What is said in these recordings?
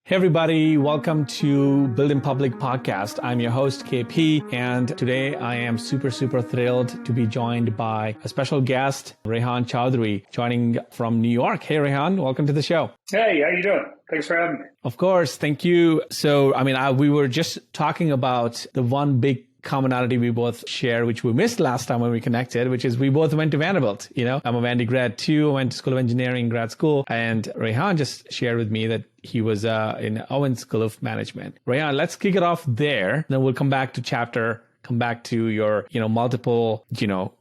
Hey everybody, welcome to Build in Public podcast. I'm your host KP, and today I am super thrilled to be joined by a special guest, Rehan Choudhry, joining from New York. Hey Rehan, welcome to the show. Hey, how you doing? Thanks for having me. Of course, thank you. So, we were just talking about the one big commonality we both share, which we missed last time when we connected, which is we both went to Vanderbilt. I'm a Vandy grad too. I went to School of Engineering grad school, and Rehan just shared with me that he was in Owen School of Management. Rehan, let's kick it off there. Then we'll come back to Chptr, come back to your, multiple,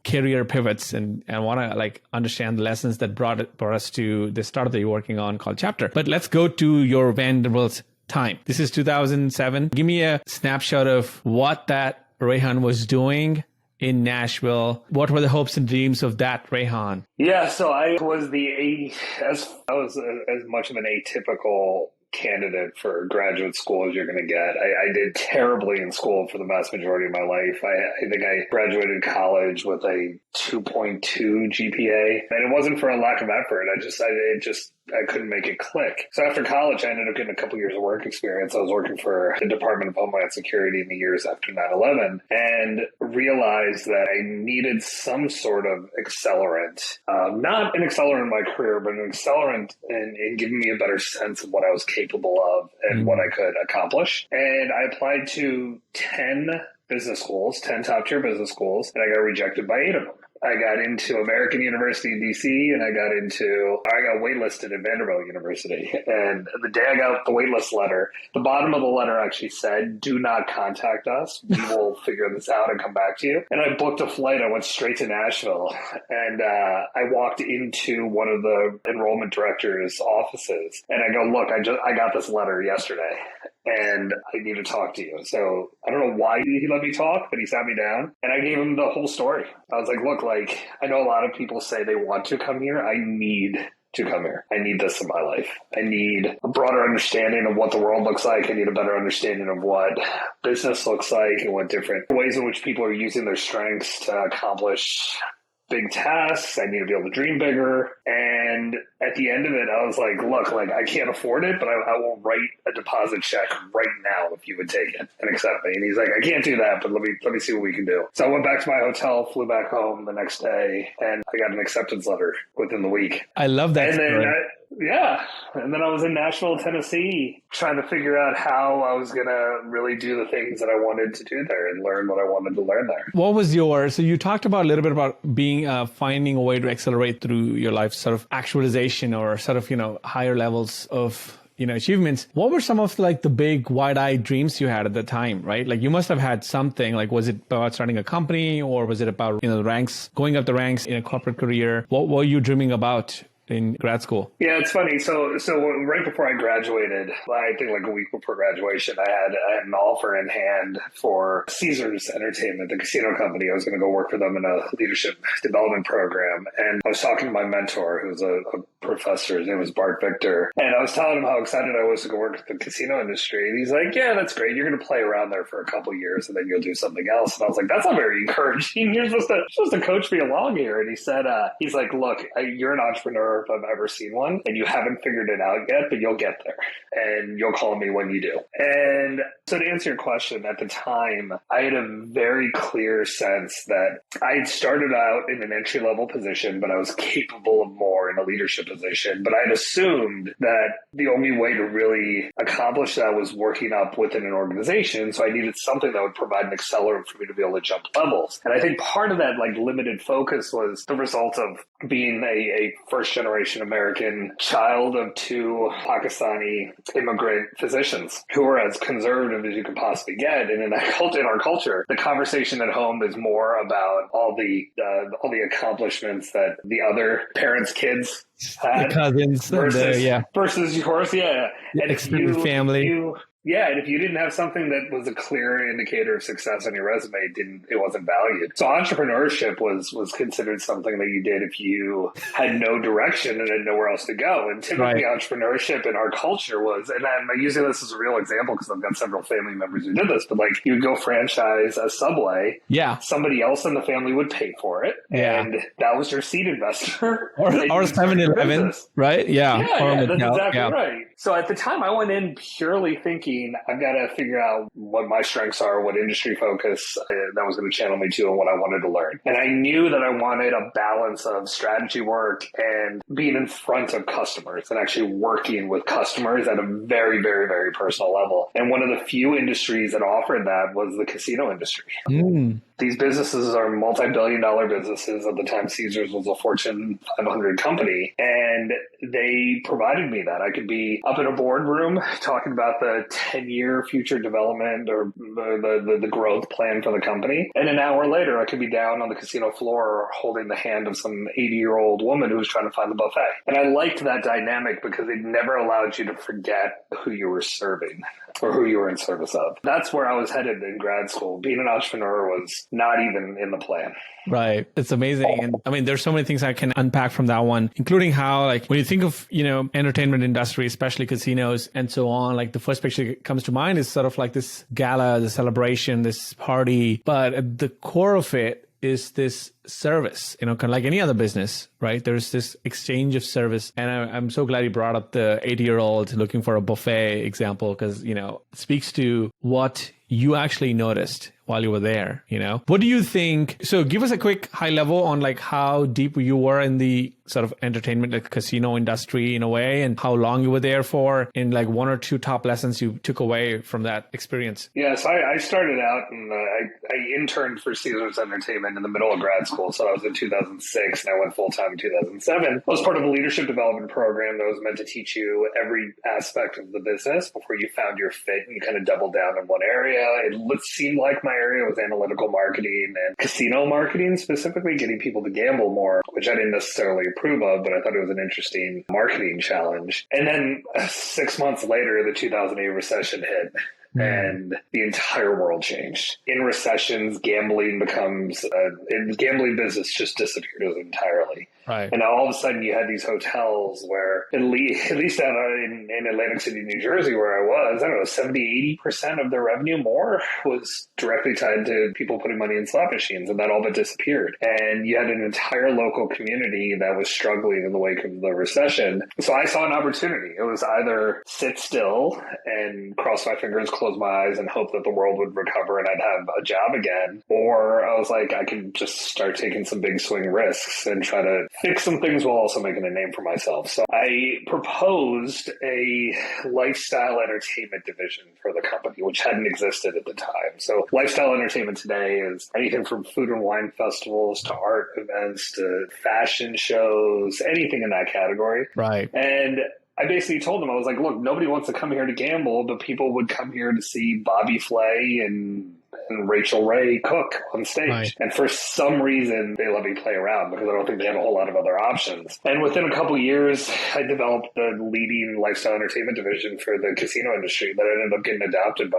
career pivots, and want to understand the lessons that brought us to the startup that you're working on called Chptr. But let's go to your Vanderbilt time. This is 2007. Give me a snapshot of what that Rehan was doing in Nashville. What were the hopes and dreams of that Rehan? Yeah, so I was as much of an atypical candidate for graduate school as you're going to get. I did terribly in school for the vast majority of my life. I think I graduated college with a 2.2 GPA, and it wasn't for a lack of effort. I couldn't make it click. So after college, I ended up getting a couple years of work experience. I was working for the Department of Homeland Security in the years after 9/11 and realized that I needed some sort of accelerant, not an accelerant in my career, but an accelerant in giving me a better sense of what I was capable of and what I could accomplish. And I applied to 10 top tier business schools, and I got rejected by 8 of them. I got into American University in DC, and I got waitlisted at Vanderbilt University. And the day I got the waitlist letter, the bottom of the letter actually said, "Do not contact us. We will figure this out and come back to you." And I booked a flight. I went straight to Nashville, and I walked into one of the enrollment director's offices, and I go, "Look, I got this letter yesterday, and I need to talk to you." So I don't know why he let me talk, but he sat me down, and I gave him the whole story. I was like, "Look, I know a lot of people say they want to come here. I need to come here. I need this in my life. I need a broader understanding of what the world looks like. I need a better understanding of what business looks like and what different ways in which people are using their strengths to accomplish big tasks. I need to be able to dream bigger." And at the end of it, I was like, "Look, I can't afford it, but I will write a deposit check right now if you would take it and accept me." And he's like, "I can't do that, but let me see what we can do." So I went back to my hotel, flew back home the next day, and I got an acceptance letter within the week. I love that. And then I was in Nashville, Tennessee, trying to figure out how I was going to really do the things that I wanted to do there and learn what I wanted to learn there. What was so you talked about a little bit about being, finding a way to accelerate through your life, sort of actualization or sort of, higher levels of, achievements. What were some of the big wide-eyed dreams you had at the time, right? You must have had something. Was it about starting a company, or was it about, the ranks, going up the ranks in a corporate career? What were you dreaming about in grad school? Yeah, it's funny. So right before I graduated, I think a week before graduation, I had an offer in hand for Caesars Entertainment, the casino company. I was going to go work for them in a leadership development program. And I was talking to my mentor, who's a professor. His name was Bart Victor. And I was telling him how excited I was to go work at the casino industry. And he's like, "Yeah, that's great. You're going to play around there for a couple of years and then you'll do something else." And I was like, "That's not very encouraging. You're supposed to coach me along here." And he said, he's like, "Look, you're an entrepreneur if I've ever seen one, and you haven't figured it out yet, but you'll get there, and you'll call me when you do." And so to answer your question, at the time, I had a very clear sense that I had started out in an entry-level position, but I was capable of more in a leadership position. But I had assumed that the only way to really accomplish that was working up within an organization, so I needed something that would provide an accelerant for me to be able to jump levels. And I think part of that limited focus was the result of being a first-generation American child of 2 Pakistani immigrant physicians who were as conservative as you could possibly get. And in our culture, the conversation at home is more about all the accomplishments that the other parents' kids had, the cousins, versus yours, and extended family. Yeah, and if you didn't have something that was a clear indicator of success on your resume, it wasn't valued. So entrepreneurship was considered something that you did if you had no direction and had nowhere else to go. And typically entrepreneurship in our culture was, and I'm using this as a real example because I've got several family members who did this, but like you would go franchise a Subway. Yeah. Somebody else in the family would pay for it. Yeah. And that was your seed investor. Or 7-Eleven, right? Yeah. Yeah, that's exactly right. So at the time I went in purely thinking I've got to figure out what my strengths are, what industry focus that was going to channel me to, and what I wanted to learn. And I knew that I wanted a balance of strategy work and being in front of customers and actually working with customers at a very, very, very personal level. And one of the few industries that offered that was the casino industry. These businesses are multi-billion-dollar businesses. At the time, Caesars was a Fortune 500 company, and they provided me that. I could be up in a boardroom talking about the 10-year future development or the growth plan for the company, and an hour later, I could be down on the casino floor holding the hand of some 80-year-old woman who was trying to find the buffet. And I liked that dynamic because it never allowed you to forget who you were serving or who you were in service of. That's where I was headed in grad school. Being an entrepreneur was not even in the plan. Right. It's amazing. And I mean, there's so many things I can unpack from that one, including how, like, when you think of, entertainment industry, especially casinos and so on, like the first picture that comes to mind is sort of like this gala, the celebration, this party. But at the core of it is this service, kind of like any other business, right? There's this exchange of service. And I'm so glad you brought up the 80-year-old looking for a buffet example, because, it speaks to what you actually noticed while you were there, What do you think? So give us a quick high level on like how deep you were in the sort of entertainment, like casino industry in a way, and how long you were there for, and like one or two top lessons you took away from that experience. Yeah, so I started out and I interned for Caesars Entertainment in the middle of grad school. So I was in 2006 and I went full-time in 2007. I was part of a leadership development program that was meant to teach you every aspect of the business before you found your fit and you kind of doubled down in one area. It seemed like my area was analytical marketing and casino marketing, specifically getting people to gamble more, which I didn't necessarily approve of, but I thought it was an interesting marketing challenge. And then 6 months later, the 2008 recession hit. And the entire world changed. In recessions, gambling gambling business just disappears entirely. Right. And now all of a sudden you had these hotels where, at least out in Atlantic City, New Jersey, where I was, I don't know, 70-80% of their revenue more was directly tied to people putting money in slot machines, and that all but disappeared. And you had an entire local community that was struggling in the wake of the recession. So I saw an opportunity. It was either sit still and cross my fingers, close my eyes, and hope that the world would recover and I'd have a job again. Or I was like, I could just start taking some big swing risks and try to fix some things while also making a name for myself. So I proposed a lifestyle entertainment division for the company, which hadn't existed at the time. So lifestyle entertainment today is anything from food and wine festivals to art events to fashion shows, anything in that category. Right. And I basically told them, I was like, look, nobody wants to come here to gamble, but people would come here to see Bobby Flay and Rachel Ray cook on stage. Right. And for some reason, they let me play around because I don't think they have a whole lot of other options. And within a couple of years, I developed the leading lifestyle entertainment division for the casino industry that ended up getting adopted by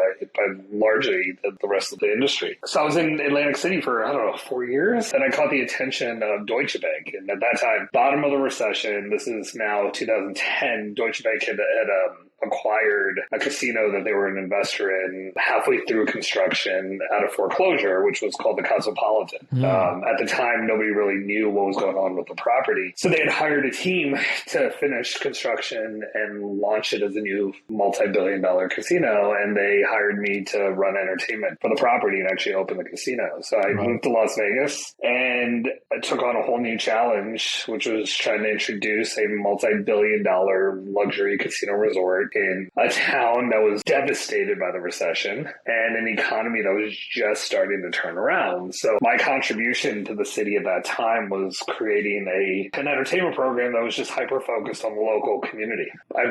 largely the rest of the industry. So I was in Atlantic City for, 4 years, and I caught the attention of Deutsche Bank. And at that time, bottom of the recession, this is now 2010, Deutsche Bank had acquired a casino that they were an investor in halfway through construction out of foreclosure, which was called the Cosmopolitan. At the time, nobody really knew what was going on with the property. So they had hired a team to finish construction and launch it as a new multi-billion-dollar casino. And they hired me to run entertainment for the property and actually open the casino. So I moved to Las Vegas and I took on a whole new challenge, which was trying to introduce a multi-billion-dollar luxury casino resort in a town that was devastated by the recession and an economy that was just starting to turn around. So my contribution to the city at that time was creating an entertainment program that was just hyper-focused on the local community. I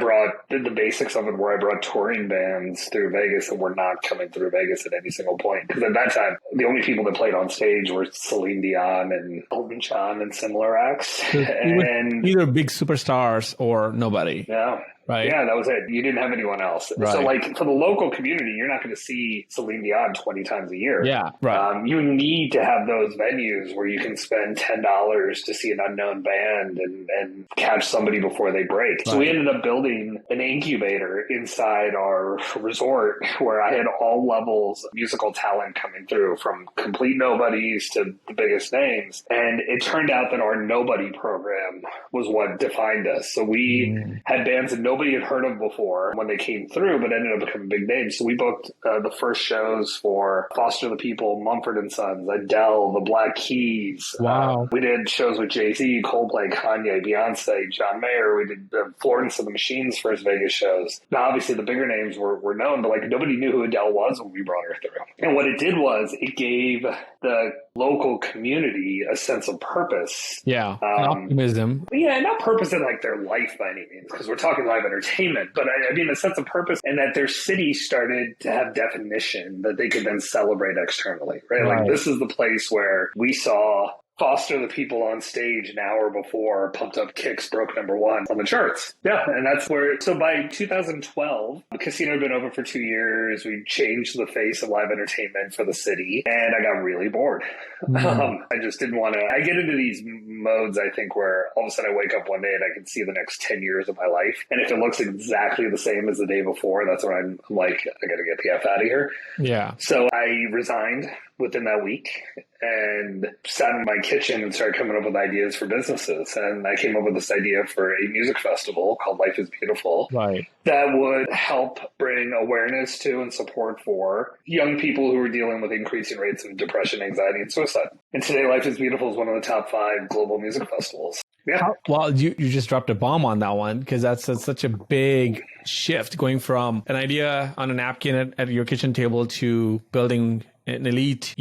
did the basics of it where I brought touring bands through Vegas that were not coming through Vegas at any single point. Because at that time, the only people that played on stage were Celine Dion and Elton John and similar acts. So and either big superstars or nobody. Yeah. right? Yeah, that was it. You didn't have anyone else. Right. So like for the local community, you're not going to see Celine Dion 20 times a year. Yeah, right. You need to have those venues where you can spend $10 to see an unknown band and catch somebody before they break. So we ended up building an incubator inside our resort where I had all levels of musical talent coming through, from complete nobodies to the biggest names. And it turned out that our nobody program was what defined us. So we had bands that nobody had heard of before when they came through, but ended up becoming big names. So we booked the first shows for Foster the People, Mumford and Sons, Adele, the Black Keys. Wow. We did shows with Jay-Z, Coldplay, Kanye, Beyonce, John Mayer. We did Florence and the Machine's first Vegas shows. Now, obviously, the bigger names were known, but like nobody knew who Adele was when we brought her through. And what it did was it gave the local community a sense of purpose. Yeah, optimism. Yeah, not purpose in like their life by any means, because we're talking live entertainment, but I mean a sense of purpose, and that their city started to have definition that they could then celebrate externally, right? Like this is the place where we saw Foster the People on stage an hour before Pumped Up Kicks broke #1 on the charts. Yeah, and that's where, so by 2012, the casino had been open for 2 years. We changed the face of live entertainment for the city, and I got really bored. I just didn't want to, I get into these modes, I think, where all of a sudden I wake up one day and I can see the next 10 years of my life. And if it looks exactly the same as the day before, that's when I'm like, I got to get the F out of here. Yeah. So I resigned within that week and sat in my kitchen and started coming up with ideas for businesses. And I came up with this idea for a music festival called Life is Beautiful. Right. That would help bring awareness to and support for young people who are dealing with increasing rates of depression, anxiety, and suicide. And today, Life is Beautiful is one of the top 5 global music festivals. Yeah. Well, you just dropped a bomb on that one, because that's such a big shift, going from an idea on a napkin at your kitchen table to building an elite,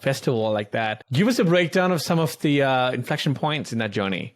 festival like that. Give us a breakdown of some of the inflection points in that journey,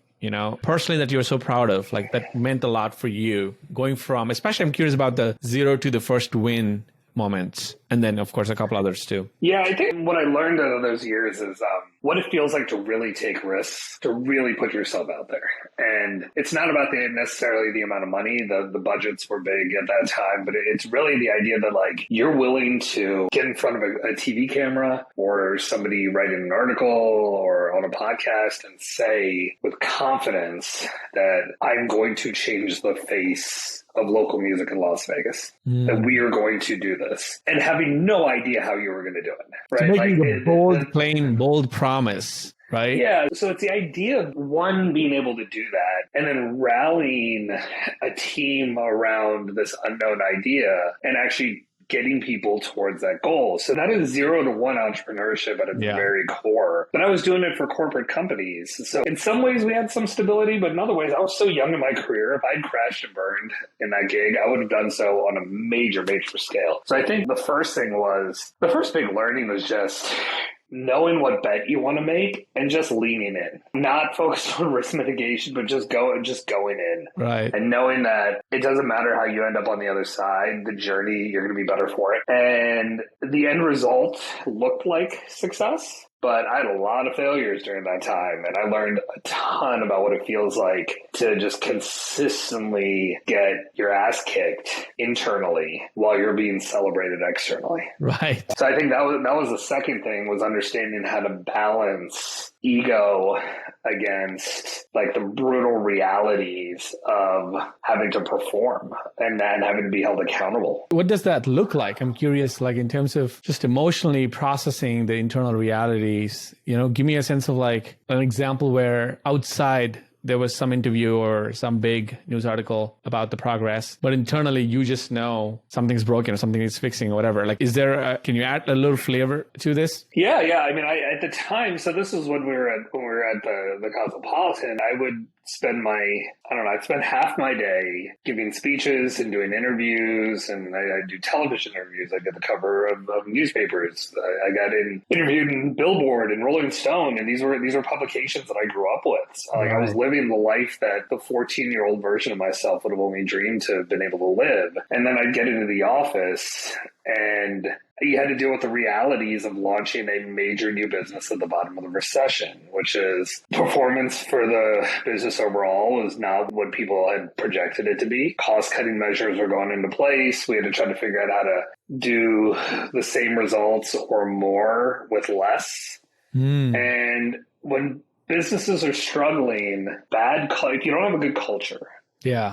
personally, that you're so proud of, like that meant a lot for you, going from, especially I'm curious about the 0 to the first win moments, and then of course a couple others too. Yeah, I think what I learned out of those years is what it feels like to really take risks, to really put yourself out there. And it's not about necessarily the amount of money. The budgets were big at that time, but it's really the idea that like you're willing to get in front of a TV camera or somebody writing an article or on a podcast and say with confidence that I'm going to change the face of local music in Las Vegas, that we are going to do this, and having no idea how you were going to do it. Right? So making a bold promise, right? Yeah. So it's the idea of one, being able to do that, and then rallying a team around this unknown idea and actually getting people towards that goal. So that is 0 to 1 entrepreneurship at its very core. But I was doing it for corporate companies. So in some ways we had some stability, but in other ways I was so young in my career. If I'd crashed and burned in that gig, I would have done so on a major scale. So I think the first big learning was just knowing what bet you want to make and just leaning in, not focused on risk mitigation, but just going in. Right. And knowing that it doesn't matter how you end up on the other side, the journey, you're going to be better for it. And the end result looked like success. But I had a lot of failures during that time, and I learned a ton about what it feels like to just consistently get your ass kicked internally while you're being celebrated externally. Right. So I think that was the second thing, was understanding how to balance ego against like the brutal realities of having to perform and then having to be held accountable. What does that look like? I'm curious, like in terms of just emotionally processing the internal realities, give me a sense of like an example where outside there was some interview or some big news article about the progress, but internally you just know something's broken or something is fixing or whatever. Like, can you add a little flavor to this? Yeah. I mean, at the time, so this is when we were at the Cosmopolitan, I would spend I'd spend half my day giving speeches and doing interviews, and I do television interviews. I did the cover of newspapers. I got interviewed in Billboard and Rolling Stone, and these were publications that I grew up with. So, I was living the life that the 14-year-old version of myself would have only dreamed to have been able to live. And then I'd get into the office And you had to deal with the realities of launching a major new business at the bottom of the recession, which is performance for the business overall was not what people had projected it to be. Cost-cutting measures were going into place. We had to try to figure out how to do the same results or more with less. And when businesses are struggling, if you don't have a good culture,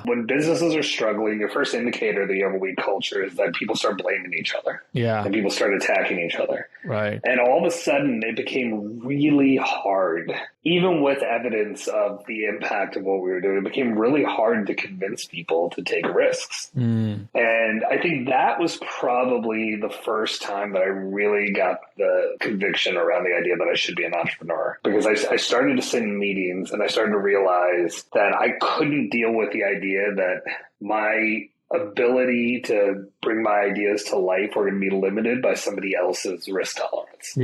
when businesses are struggling, your first indicator that you have a weak culture is that people start blaming each other. And people start attacking each other. And all of a sudden, it became really hard, even with evidence of the impact of what we were doing, it became really hard to convince people to take risks. And I think that was probably the first time that I really got the conviction around the idea that I should be an entrepreneur. Because I started to sit in meetings and I started to realize that I couldn't deal with the idea that my ability to bring my ideas to life were going to be limited by somebody else's risk tolerance.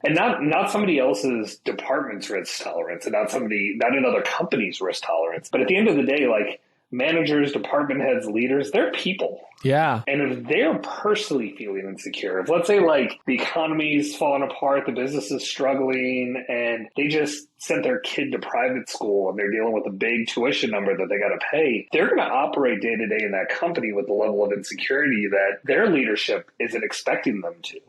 And not somebody else's department's risk tolerance and not another company's risk tolerance. But at the end of the day, like managers, department heads, leaders, they're people. And if they're personally feeling insecure, if let's say like the economy's falling apart, the business is struggling, and they just sent their kid to private school and they're dealing with a big tuition number that they got to pay, they're going to operate day to day in that company with the level of insecurity that their leadership isn't expecting them to.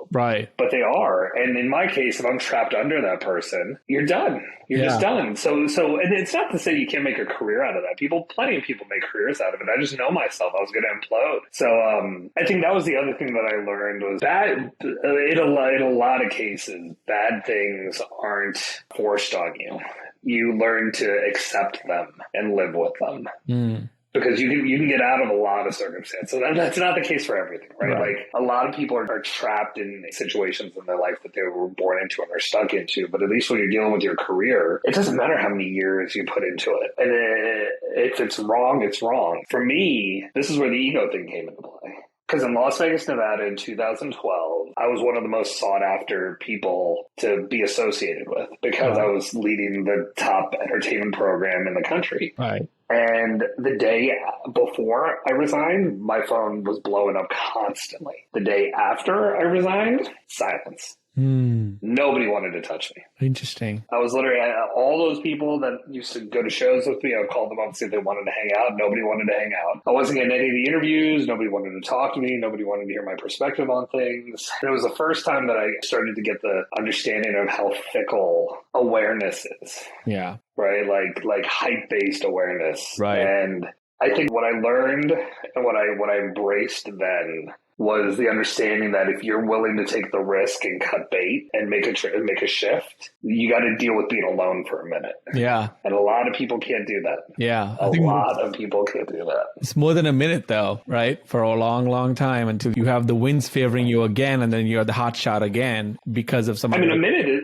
But they are. And in my case, if I'm trapped under that person, you're done. You're just done. So, and it's not to say you can't make a career out of that. Plenty of people make careers out of it. I just know myself. I was going to implode. So I think that was the other thing that I learned was that in a lot of cases, bad things aren't forced on you. You learn to accept them and live with them. Because you can get out of a lot of circumstances. That's not the case for everything, right? Like a lot of people are trapped in situations in their life that they were born into and are stuck into. But at least when you're dealing with your career, it doesn't matter how many years you put into it. And if it's wrong, it's wrong. For me, this is where the ego thing came into play. Because in Las Vegas, Nevada in 2012, I was one of the most sought after people to be associated with because I was leading the top entertainment program in the country. And the day before I resigned, my phone was blowing up constantly. The day after I resigned, silence. Nobody wanted to touch me. Interesting. I was literally, all those people that used to go to shows with me, I would call them up and see if they wanted to hang out. Nobody wanted to hang out. I wasn't getting any of the interviews. Nobody wanted to talk to me. Nobody wanted to hear my perspective on things. And it was the first time that I started to get the understanding of how fickle awareness is. Right? Like hype-based awareness. And I think what I learned and what I embraced then was the understanding that if you're willing to take the risk and cut bait and make a shift, you got to deal with being alone for a minute. And a lot of people can't do that. A lot of people can't do that. It's more than a minute though, right? For a long, long time until you have the winds favoring you again and then you're the hot shot again because of something. I mean,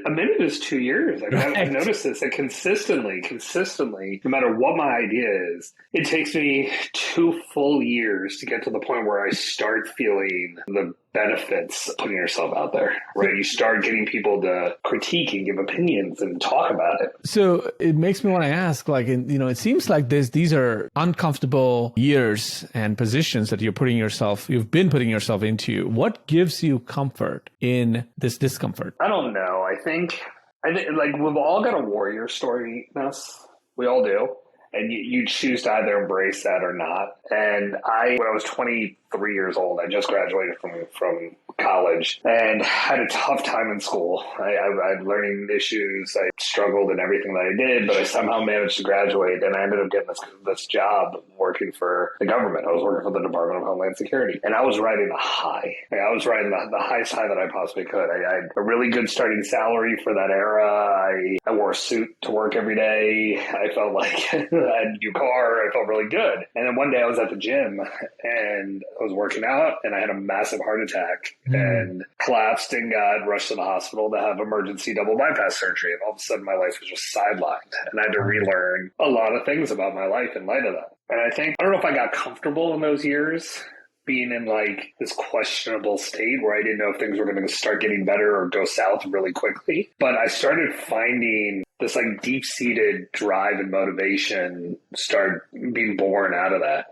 a minute is 2 years. I mean, I've noticed this that consistently, no matter what my idea is, it takes me 2 full years to get to the point where I start feeling the benefits of putting yourself out there, right? You start getting people to critique and give opinions and talk about it. So it makes me want to ask, like, it seems like these are uncomfortable years and positions that you've been putting yourself into. What gives you comfort in this discomfort? I don't know. I think like we've all got a warrior story in us. We all do. And you choose to either embrace that or not. And when I was 23 years old, I just graduated from college and had a tough time in school. I had learning issues. I struggled in everything that I did, but I somehow managed to graduate. And I ended up getting this job working for the government. I was working for the Department of Homeland Security. And I was riding a high. I was riding the highest high that I possibly could. I had a really good starting salary for that era. I wore a suit to work every day. I felt like I had a new car. I felt really good. And then one day I was at the gym and I was working out and I had a massive heart attack and collapsed and got rushed to the hospital to have emergency double bypass surgery. And all of a sudden my life was just sidelined and I had to relearn a lot of things about my life in light of that. And I don't know if I got comfortable in those years being in like this questionable state where I didn't know if things were going to start getting better or go south really quickly. But I started finding this like deep-seated drive and motivation start being born out of that.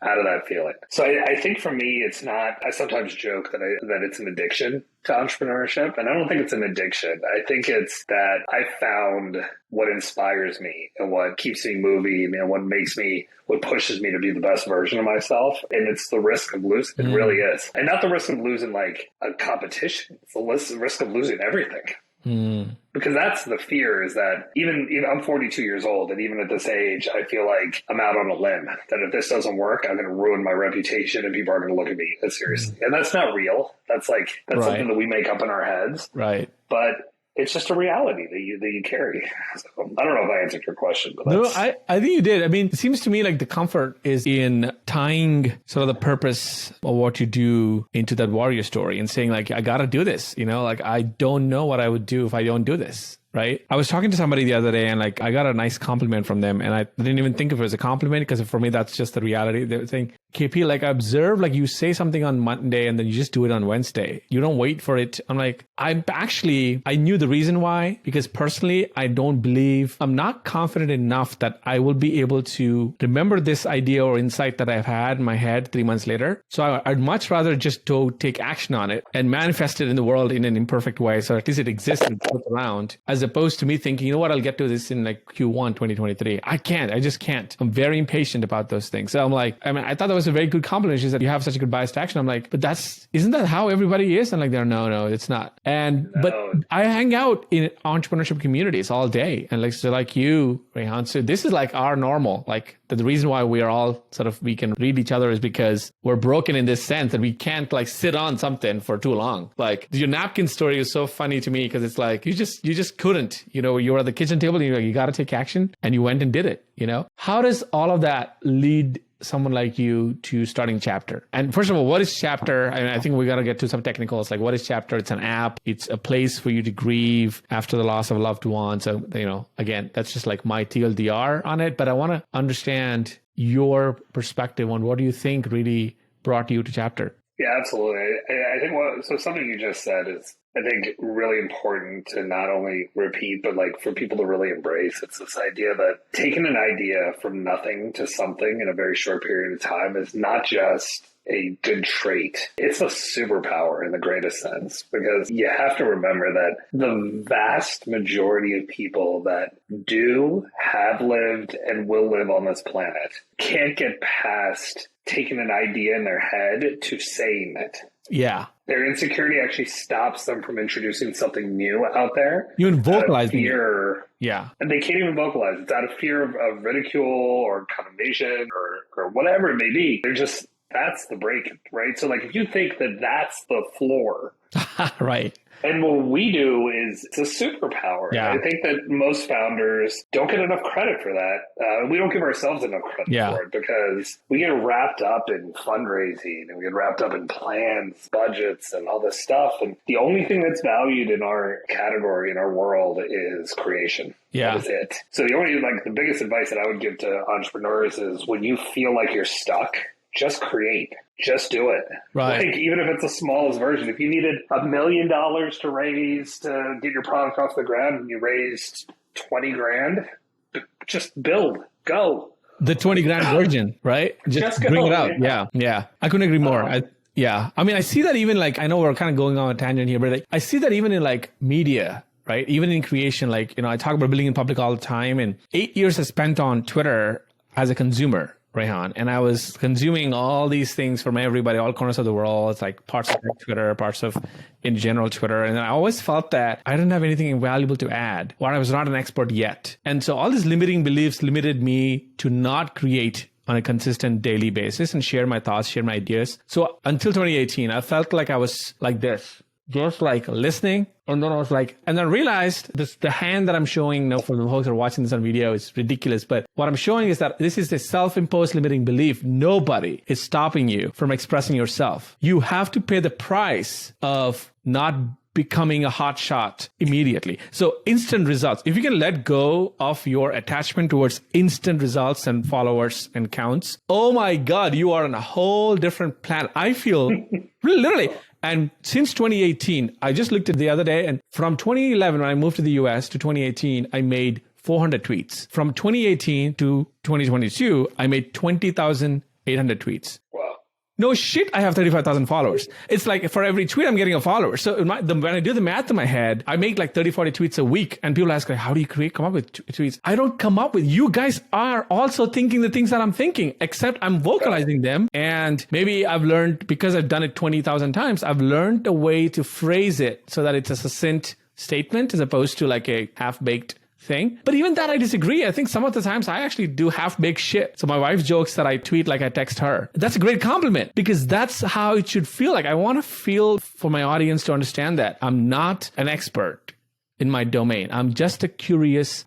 Out of that feeling. So I think for me, it's not, I sometimes joke that it's an addiction to entrepreneurship. And I don't think it's an addiction. I think it's that I found what inspires me and what keeps me moving and what pushes me to be the best version of myself. And it's the risk of losing. It really is. And not the risk of losing like a competition. It's the risk of losing everything. Because that's the fear, is that even I'm 42 years old, and even at this age, I feel like I'm out on a limb, that if this doesn't work, I'm going to ruin my reputation and people are going to look at me seriously. And that's not real. That's right. Something that we make up in our heads. Right. But it's just a reality that you carry. So, I don't know if I answered your question, but no, I think you did. I mean, it seems to me like the comfort is in tying sort of the purpose of what you do into that warrior story and saying like, I got to do this, like I don't know what I would do if I don't do this. Right. I was talking to somebody the other day and like I got a nice compliment from them and I didn't even think of it as a compliment because for me, that's just the reality. They were saying, KP, like I observed, like you say something on Monday and then you just do it on Wednesday. You don't wait for it. I'm like, I knew the reason why, because personally, I'm not confident enough that I will be able to remember this idea or insight that I've had in my head 3 months later. So I'd much rather just take action on it and manifest it in the world in an imperfect way. So at least it exists and floats around, as opposed to me thinking, you know what, I'll get to this in like Q1 2023. I just can't. I'm very impatient about those things. So I'm like, I thought that was a very good compliment. She said, you have such a good bias to action. I'm like, but isn't that how everybody is? And like, no, it's not. But I hang out in entrepreneurship communities all day. And like you, Rehan, so this is like our normal. Like the reason why we are all we can read each other is because we're broken in this sense that we can't like sit on something for too long. Like your napkin story is so funny to me because it's like, you just couldn't, you were at the kitchen table and you're like, you got to take action, and you went and did it, How does all of that lead someone like you to starting Chptr? And first of all, what is Chptr? I think we got to get to some technicals. Like, what is Chptr? It's an app. It's a place for you to grieve after the loss of a loved one. So, again, that's just like my TLDR on it. But I want to understand your perspective on what do you think really brought you to Chptr? Yeah, absolutely. I think something you just said is, I think, really important to not only repeat, but like for people to really embrace. It's this idea that taking an idea from nothing to something in a very short period of time is not just a good trait. It's a superpower in the greatest sense, because you have to remember that the vast majority of people that have lived and will live on this planet can't get past taking an idea in their head to saying it. Yeah. Their insecurity actually stops them from introducing something new out there. Even vocalizing fear. Yeah. And they can't even vocalize. It's out of fear of ridicule or condemnation or whatever it may be. That's the break, right? So like if you think that that's the floor. Right. And what we do is it's a superpower. Yeah. I think that most founders don't get enough credit for that. We don't give ourselves enough credit for it because we get wrapped up in fundraising and we get wrapped up in plans, budgets, and all this stuff. And the only thing that's valued in our category, in our world, is creation. Yeah. That is it. So the biggest advice that I would give to entrepreneurs is when you feel like you're stuck, just create. Just do it. Right. Like, even if it's the smallest version, if you needed $1 million to raise to get your product off the ground and you raised 20 grand, just build, go. The 20 grand version, right? Just bring it out. Yeah. I couldn't agree more. I see that even I know we're kind of going on a tangent here, but I see that even in media, right? Even in creation, I talk about building in public all the time, and 8 years I spent on Twitter as a consumer, Rehan, and I was consuming all these things from everybody, all corners of the world. It's like parts of Twitter, parts of in general Twitter. And I always felt that I didn't have anything valuable to add, or I was not an expert yet. And so all these limiting beliefs limited me to not create on a consistent daily basis and share my thoughts, share my ideas. So until 2018, I felt like I was like this, just listening. And then I was and then I realized the hand that I'm showing now for the folks who are watching this on video is ridiculous. But what I'm showing is that this is a self-imposed limiting belief. Nobody is stopping you from expressing yourself. You have to pay the price of not becoming a hot shot immediately. So instant results. If you can let go of your attachment towards instant results and followers and counts, oh my God, you are on a whole different planet. I feel literally. And since 2018, I just looked at the other day, and from 2011, when I moved to the US to 2018, I made 400 tweets. From 2018 to 2022, I made 20,800 tweets. Wow. No shit, I have 35,000 followers. It's like for every tweet, I'm getting a follower. So when I do the math in my head, I make like 30, 40 tweets a week. And people ask, like, how do you come up with tweets? I don't come up with. You guys are also thinking the things that I'm thinking, except I'm vocalizing them. And maybe I've learned, because I've done it 20,000 times, I've learned a way to phrase it so that it's a succinct statement as opposed to like a half-baked thing. But even that, I disagree. I think some of the times I actually do half-baked shit. So my wife jokes that I tweet like I text her. That's a great compliment, because that's how it should feel like. I want to feel for my audience to understand that I'm not an expert in my domain. I'm just a curious,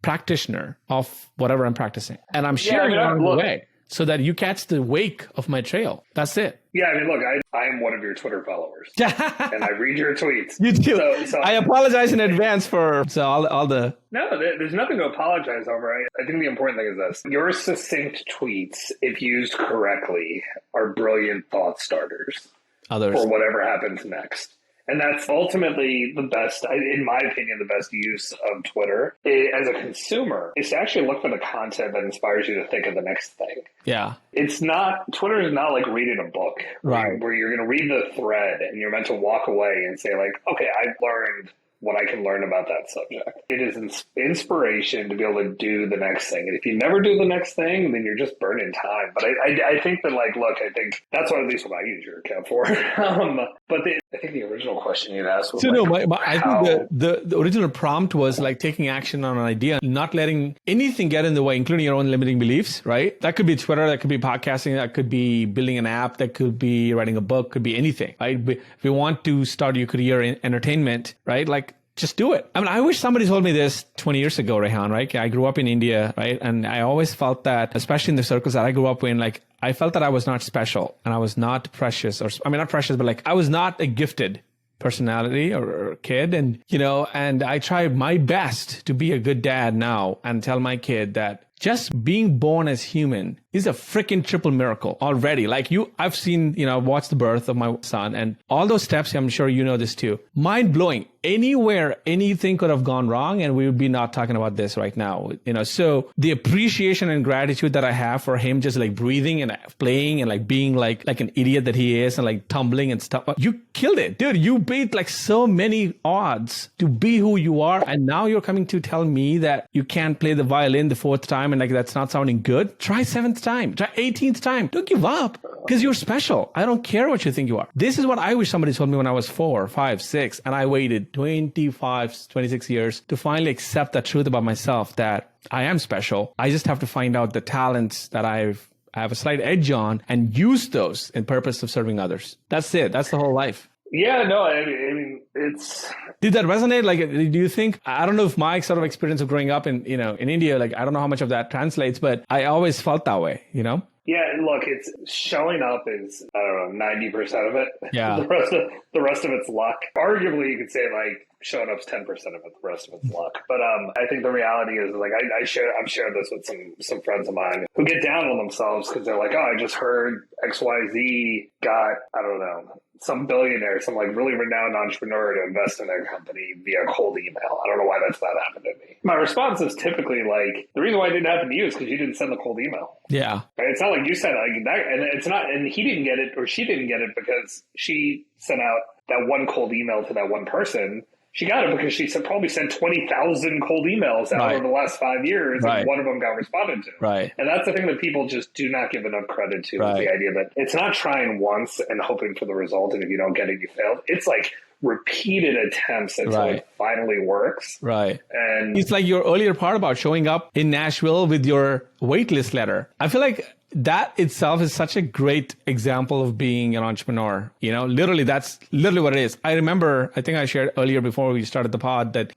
practitioner of whatever I'm practicing. And I'm sharing it along the way so that you catch the wake of my trail. That's it. Yeah, I mean, look, I'm one of your Twitter followers, and I read your tweets. You do. So I apologize in advance for all the... No, there's nothing to apologize over. I think the important thing is this. Your succinct tweets, if used correctly, are brilliant thought starters for whatever happens next. And that's ultimately the best, in my opinion, the best use of Twitter as a consumer is to actually look for the content that inspires you to think of the next thing. Yeah. Twitter is not like reading a book, right? Where you're going to read the thread and you're meant to walk away and say like, okay, I've learned what I can learn about that subject. It is inspiration to be able to do the next thing. And if you never do the next thing, then you're just burning time. But I think that, like, look, I think that's what at least what I use your account for. But I think the original question you'd asked was, I think the original prompt was like taking action on an idea, not letting anything get in the way, including your own limiting beliefs, right? That could be Twitter, that could be podcasting, that could be building an app, that could be writing a book, could be anything, right? If you want to start your career in entertainment, right? Like, just do it. I mean, I wish somebody told me this 20 years ago, Rehan, right? I grew up in India, right? And I always felt that, especially in the circles that I grew up in, like, I felt that I was not special and I was not precious, not precious, but like I was not a gifted personality or kid. And, and I tried my best to be a good dad now and tell my kid that just being born as human is a freaking triple miracle already. Like I've seen, watched the birth of my son and all those steps. I'm sure you know this too. Mind blowing. Anywhere, anything could have gone wrong and we would be not talking about this right now. So the appreciation and gratitude that I have for him just like breathing and playing and like being like an idiot that he is and like tumbling and stuff. You killed it, dude. You beat like so many odds to be who you are. And now you're coming to tell me that you can't play the violin the fourth time and like that's not sounding good. Try 7th time, try 18th time. Don't give up because you're special. I don't care what you think you are. This is what I wish somebody told me when I was 4, 5, 6, and I waited 26 years to finally accept that truth about myself that I am special. I just have to find out the talents that I have a slight edge on and use those in purpose of serving others. That's it. That's the whole life. Yeah, no, I mean, it's... Did that resonate? Like, do you think, I don't know if my sort of experience of growing up in India, like, I don't know how much of that translates, but I always felt that way, Yeah, look, it's showing up is, I don't know, 90% of it. Yeah. The rest of it's luck. Arguably, you could say, like, showing up's 10% of it, the rest of it's luck. But I think the reality is, like, I've shared this with some friends of mine who get down on themselves because they're like, oh, I just heard XYZ got, I don't know, some billionaire, some like really renowned entrepreneur to invest in their company via cold email. I don't know why that's not happened to me. My response is typically like, the reason why it didn't happen to you is because you didn't send the cold email. Yeah. Right? It's not like you sent like that, and it's not, and he didn't get it or she didn't get it because she sent out that one cold email to that one person. She got it because she probably sent 20,000 cold emails out over the last 5 years, and one of them got responded to. Right. And that's the thing that people just do not give enough credit to, is the idea that it's not trying once and hoping for the result, and if you don't get it, you failed. It's like repeated attempts until it finally works. Right. And it's like your earlier part about showing up in Nashville with your waitlist letter. I feel like that itself is such a great example of being an entrepreneur. Literally, that's literally what it is. I remember, I think I shared earlier before we started the pod that,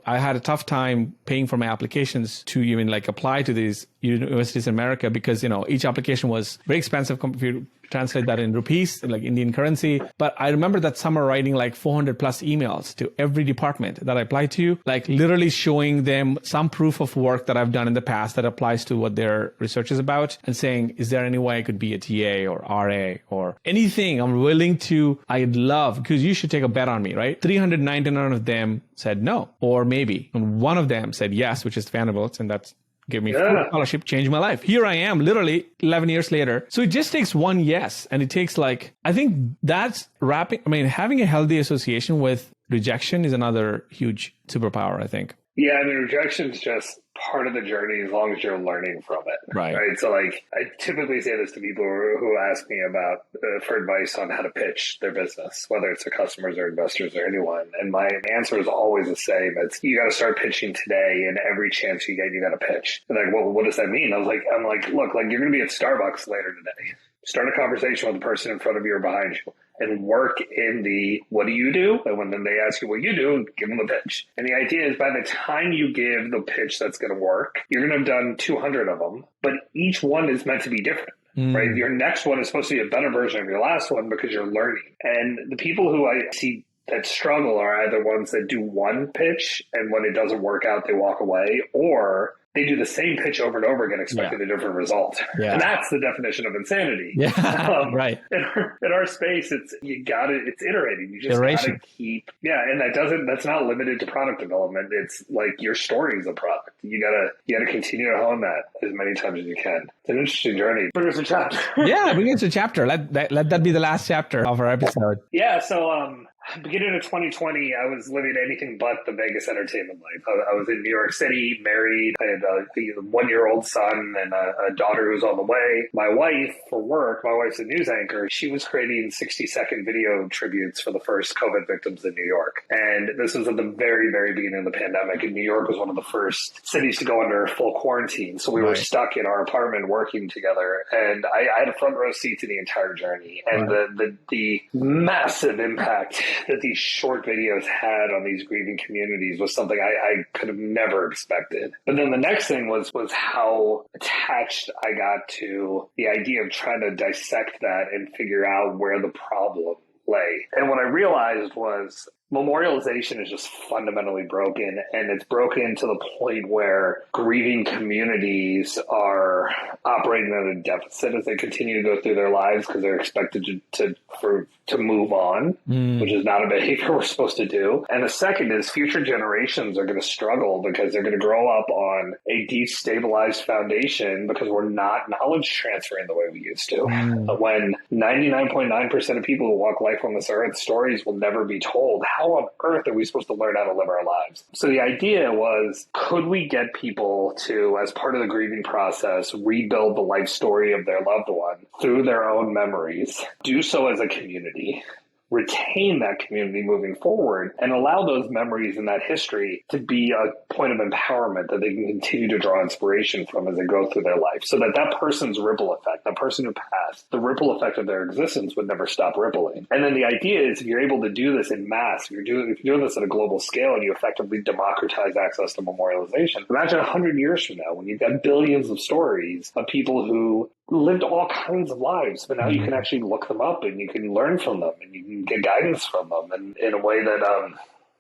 I had a tough time paying for my applications to even like apply to these universities in America because, each application was very expensive. If you translate that in rupees, like Indian currency. But I remember that summer writing like 400 plus emails to every department that I applied to, like literally showing them some proof of work that I've done in the past that applies to what their research is about, and saying, is there any way I could be a TA or RA or anything I'm willing to, I'd love, because you should take a bet on me, right? 399 of them said no, or maybe. And one of them said yes, which is Vanderbilt, and that's give me full scholarship, changed my life. Here I am, literally 11 years later. So it just takes one yes. And it takes like, I think that's having a healthy association with rejection is another huge superpower, I think. Yeah, I mean, rejection is just part of the journey as long as you're learning from it. Right. So like, I typically say this to people who ask me about for advice on how to pitch their business, whether it's to customers or investors or anyone. And my answer is always the same. It's, you got to start pitching today, and every chance you get, you got to pitch. And like, well, what does that mean? I'm like, look, like you're going to be at Starbucks later today. Start a conversation with the person in front of you or behind you, and work in the, what do you do? And when then they ask you what you do, give them a pitch. And the idea is by the time you give the pitch that's going to work, you're going to have done 200 of them, but each one is meant to be different. Right? Your next one is supposed to be a better version of your last one because you're learning. And the people who I see that struggle are either ones that do one pitch and when it doesn't work out, they walk away, or they do the same pitch over and over again, expecting a different result. Yeah. And that's the definition of insanity. Yeah, right. In our space, it's iterating. You just gotta keep, and that's not limited to product development. It's like your story is a product. You gotta continue to hone that as many times as you can. It's an interesting journey. Bring us a chapter. Bring us a chapter. Let that be the last chapter of our episode. Yeah, so beginning of 2020, I was living anything but the Vegas entertainment life. I was in New York City, married. I had a 1-year-old son and a daughter who's on the way. My wife, for work, my wife's a news anchor. She was creating 60-second video tributes for the first COVID victims in New York. And this was at the very, very beginning of the pandemic. And New York was one of the first cities to go under full quarantine. So we were stuck in our apartment working together. And I had a front row seat to the entire journey. And the massive impact that these short videos had on these grieving communities was something I could have never expected. But then the next thing was how attached I got to the idea of trying to dissect that and figure out where the problem lay. And what I realized was memorialization is just fundamentally broken, and it's broken to the point where grieving communities are operating at a deficit as they continue to go through their lives because they're expected to move on, which is not a behavior we're supposed to do. And the second is future generations are going to struggle because they're going to grow up on a destabilized foundation because we're not knowledge transferring the way we used to. But when 99.9% of people who walk life on this earth, stories will never be told, how on earth are we supposed to learn how to live our lives? So the idea was, could we get people to, as part of the grieving process, rebuild the life story of their loved one through their own memories, do so as a community, retain that community moving forward, and allow those memories and that history to be a point of empowerment that they can continue to draw inspiration from as they go through their life, so that person's ripple effect, that person who passed, the ripple effect of their existence would never stop rippling. And then the idea is, if you're able to do this in mass, if you're doing this at a global scale and you effectively democratize access to memorialization, imagine 100 years from now when you've got billions of stories of people who lived all kinds of lives, but now you can actually look them up and you can learn from them and you can get guidance from them, and in a way that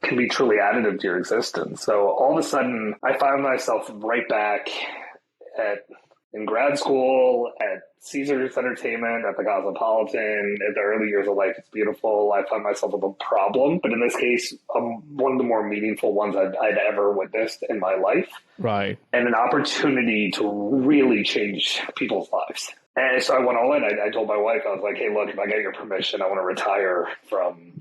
can be truly additive to your existence. So all of a sudden, I found myself right back in grad school at Caesars Entertainment, at the Cosmopolitan. At the early years of life, it's beautiful. I found myself with a problem, but in this case, one of the more meaningful ones I'd ever witnessed in my life. Right. And an opportunity to really change people's lives. And so I went all in. I told my wife, I was like, hey, look, if I get your permission, I want to retire from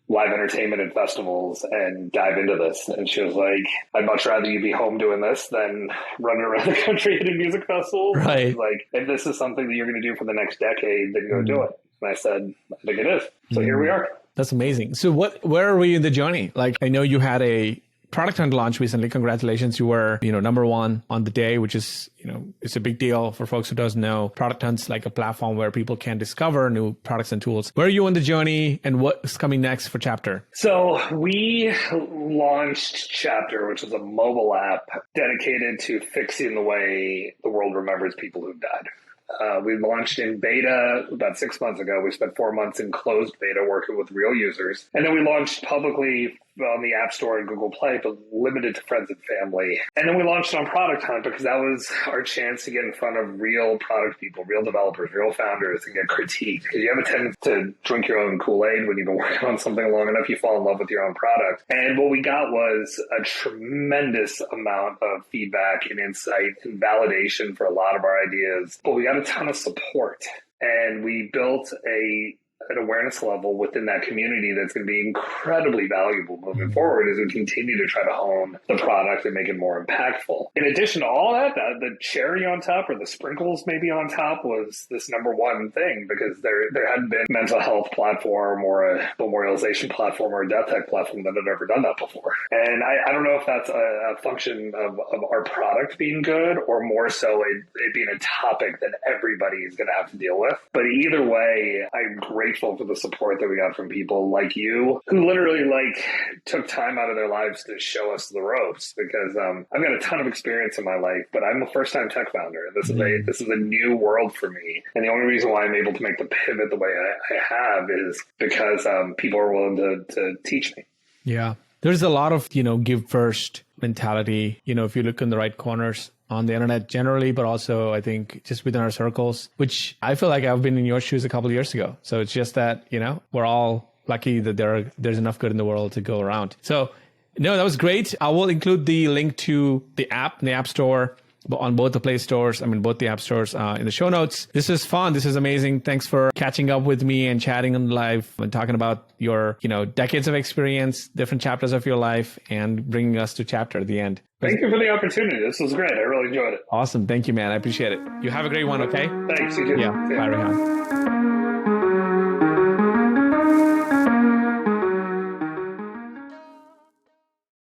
live entertainment and festivals and dive into this. And she was like, I'd much rather you be home doing this than running around the country hitting music festivals. Right. She was like, if this is something that you're going to do for the next decade, then go do it. And I said, I think it is. So here we are. That's amazing. So where are we in the journey? Like, I know you had a product hunt launch recently. Congratulations. You were, number one on the day, which is, it's a big deal for folks who doesn't know. Product Hunt's like a platform where people can discover new products and tools. Where are you on the journey and what's coming next for Chptr? So we launched Chptr, which is a mobile app dedicated to fixing the way the world remembers people who've died. We launched in beta about 6 months ago. We spent 4 months in closed beta working with real users. And then we launched publicly on the App Store and Google Play, but limited to friends and family. And then we launched on Product Hunt because that was our chance to get in front of real product people, real developers, real founders, and get critiqued. Because you have a tendency to drink your own Kool-Aid when you've been working on something long enough, you fall in love with your own product. And what we got was a tremendous amount of feedback and insight and validation for a lot of our ideas. But we got a ton of support. And we built an awareness level within that community that's going to be incredibly valuable moving forward as we continue to try to hone the product and make it more impactful. In addition to all that, the cherry on top, or the sprinkles maybe on top, was this number one thing, because there hadn't been a mental health platform or a memorialization platform or a death tech platform that had ever done that before. And I don't know if that's a function of our product being good, or more so it being a topic that everybody is going to have to deal with. But either way, I'm grateful for the support that we got from people like you, who literally took time out of their lives to show us the ropes. Because I've got a ton of experience in my life, but I'm a first-time tech founder. This is a new world for me, and the only reason why I'm able to make the pivot the way I have is because people are willing to teach me. Yeah, there's a lot of give first mentality. If you look in the right corners on the internet generally, but also I think just within our circles, which I feel like I've been in your shoes a couple of years ago. So it's just that, we're all lucky that there's enough good in the world to go around. So no, that was great. I will include the link to the app in the App Store on both the Play Stores, both the App Stores in the show notes. This is fun. This is amazing. Thanks for catching up with me and chatting on live and talking about your, decades of experience, different chapters of your life, and bringing us to Chptr at the end. Thank you for the opportunity. This was great. I really enjoyed it. Awesome. Thank you, man. I appreciate it. You have a great one, okay? Thanks. You too. Yeah. Bye, Rehan.